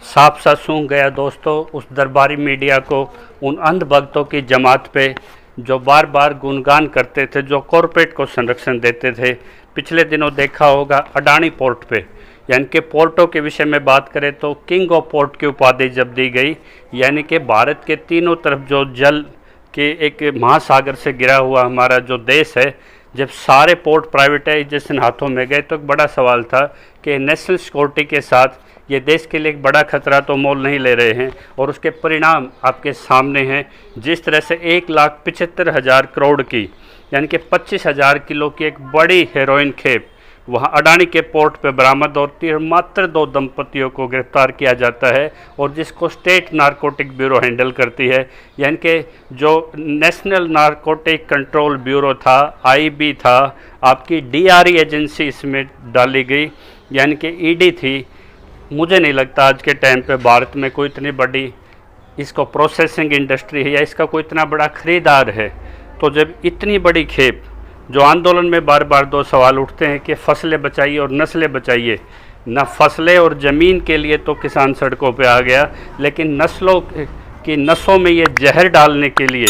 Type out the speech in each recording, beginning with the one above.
साफ सा सूंघ गया दोस्तों उस दरबारी मीडिया को, उन अंध भक्तों की जमात पे जो बार बार गुणगान करते थे, जो कॉरपोरेट को संरक्षण देते थे। पिछले दिनों देखा होगा अडानी पोर्ट पे, यानी कि पोर्टों के विषय में बात करें तो किंग ऑफ पोर्ट की उपाधि जब दी गई, यानी कि भारत के तीनों तरफ जो जल के एक महासागर से गिरा हुआ हमारा जो देश है, जब सारे पोर्ट प्राइवेटाइजेशन हाथों में गए तो एक बड़ा सवाल था कि नेशनल सिक्योरिटी के साथ ये देश के लिए एक बड़ा खतरा तो मोल नहीं ले रहे हैं। और उसके परिणाम आपके सामने हैं। जिस तरह से 1,75,000 करोड़ की, यानी कि 25,000 किलो की एक बड़ी हेरोइन खेप वहाँ अडानी के पोर्ट पे बरामद होती है। मात्र 2 दंपतियों को गिरफ्तार किया जाता है और जिसको स्टेट नारकोटिक ब्यूरो हैंडल करती है, यानी कि जो नेशनल नारकोटिक कंट्रोल ब्यूरो था, आईबी था, आपकी डीआरई एजेंसी इसमें डाली गई, यानी कि ईडी थी। मुझे नहीं लगता आज के टाइम पे भारत में कोई इतनी बड़ी इसको प्रोसेसिंग इंडस्ट्री है या इसका कोई इतना बड़ा खरीदार है। तो जब इतनी बड़ी खेप, जो आंदोलन में बार बार 2 सवाल उठते हैं कि फसलें बचाइए और नस्लें बचाइए, न फसलें और ज़मीन के लिए तो किसान सड़कों पे आ गया, लेकिन नस्लों की नसों में ये जहर डालने के लिए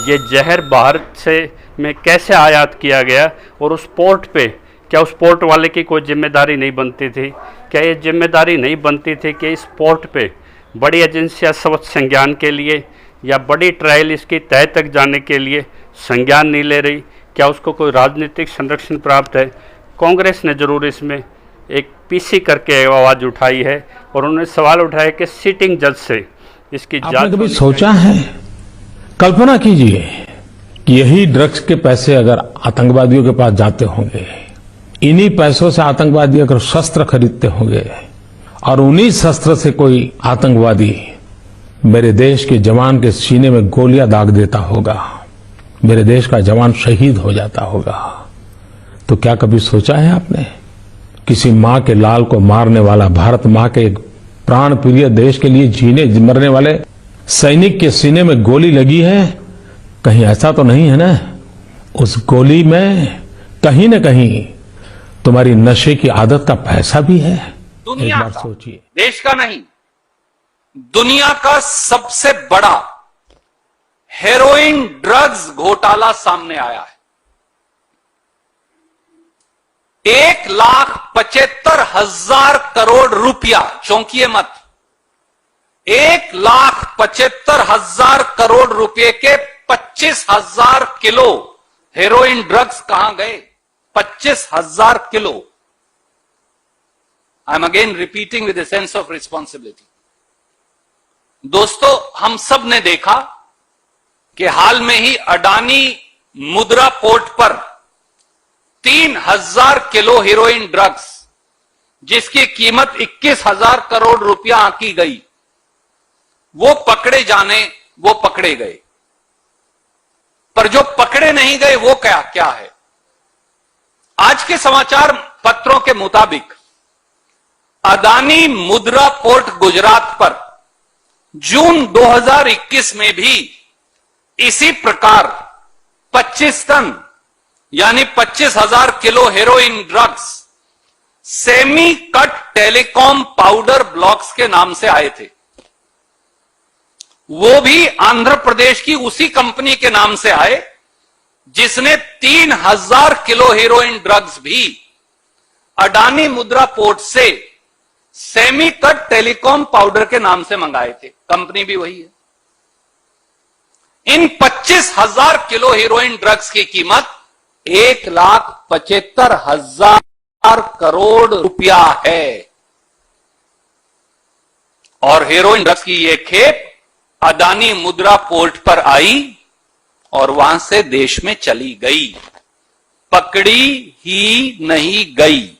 ये जहर भारत से में कैसे आयात किया गया। और उस पोर्ट पे क्या उस पोर्ट वाले की कोई जिम्मेदारी नहीं बनती थी? क्या ये जिम्मेदारी नहीं बनती थी कि इस पोर्ट पे बड़ी एजेंसियां स्वच्छ संज्ञान के लिए या बड़ी ट्रायल इसकी तह तक जाने के लिए संज्ञान नहीं ले रही? क्या उसको कोई राजनीतिक संरक्षण प्राप्त है? कांग्रेस ने जरूर इसमें एक पीसी करके आवाज़ उठाई है और उन्होंने सवाल उठाया कि सिटिंग जज से इसकी जांच। आपने कभी सोचा है, कल्पना कीजिए कि यही ड्रग्स के पैसे अगर आतंकवादियों के पास जाते होंगे, इन्हीं पैसों से आतंकवादी अगर शस्त्र खरीदते होंगे और उन्हीं शस्त्र से कोई आतंकवादी मेरे देश के जवान के सीने में गोलियां दाग देता होगा, मेरे देश का जवान शहीद हो जाता होगा, तो क्या कभी सोचा है आपने? किसी मां के लाल को मारने वाला, भारत मां के एक प्राण प्रिय देश के लिए जीने मरने वाले सैनिक के सीने में गोली लगी है, कहीं ऐसा तो नहीं है ना? उस गोली में कहीं न कहीं तुम्हारी नशे की आदत का पैसा भी है। दुनिया एक बार का, सोचिए, देश का नहीं, दुनिया का सबसे बड़ा हेरोइन ड्रग्स घोटाला सामने आया है। 1,75,000 करोड़ रुपया, चौंकिए मत, 1,75,000 करोड़ रुपए के 25,000 किलो हेरोइन ड्रग्स कहां गए? 25,000 kilo. I am again repeating with a sense of responsibility. दोस्तों, हम सब ने देखा कि हाल में ही अडानी मुद्रा पोर्ट पर 3,000 किलो हीरोइन ड्रग्स, जिसकी कीमत 21,000 करोड़ रुपया आंकी गई, वो पकड़े जाने, वो पकड़े गए। पर जो पकड़े नहीं गए वो क्या है? आज के समाचार पत्रों के मुताबिक अडानी मुद्रा पोर्ट गुजरात पर जून 2021 में भी इसी प्रकार 25 टन यानी 25,000 kilo heroin drugs semi cut telecom powder blocks के नाम से आए थे। वो भी आंध्र प्रदेश की उसी कंपनी के नाम से आए जिसने 3,000 किलो हेरोइन ड्रग्स भी अडानी मुद्रा पोर्ट से सेमी कट टेलीकॉम पाउडर के नाम से मंगाए थे। कंपनी भी वही है। इन 25,000 किलो हेरोइन ड्रग्स की कीमत 1,75,000 करोड़ रुपया है। और हेरोइन ड्रग्स की यह खेप अडानी मुद्रा पोर्ट पर आई और वहां से देश में चली गई, पकड़ी ही नहीं गई।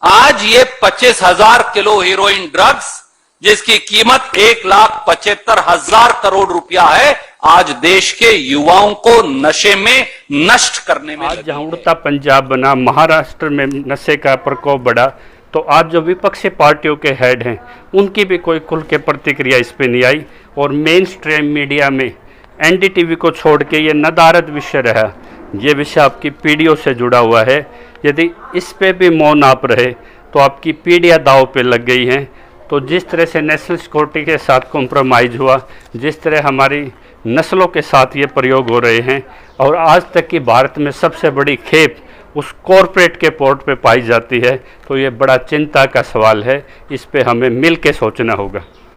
आज ये 25,000 किलो हीरोइन ड्रग्स, जिसकी कीमत 1,75,000 करोड़ रुपया है, आज देश के युवाओं को नशे में नष्ट करने में आज जहां उड़ता पंजाब बना, महाराष्ट्र में नशे का प्रकोप बढ़ा, तो आज जो विपक्षी पार्टियों के हेड हैं उनकी भी कोई खुल के प्रतिक्रिया इस पे नहीं आई। और मेन स्ट्रीम मीडिया में एनडीटीवी को छोड़ के ये नदारद विषय रहा। ये विषय आपकी पीढ़ियों से जुड़ा हुआ है। यदि इस पे भी मौन आप रहे तो आपकी पीढ़ियां दांव पे लग गई हैं। तो जिस तरह से नेशनल सिक्योरिटी के साथ कॉम्प्रोमाइज़ हुआ, जिस तरह हमारी नस्लों के साथ ये प्रयोग हो रहे हैं, और आज तक की भारत में सबसे बड़ी खेप उस कॉरपोरेट के पोर्ट पे पाई जाती है, तो ये बड़ा चिंता का सवाल है। इस पे हमें मिल के सोचना होगा।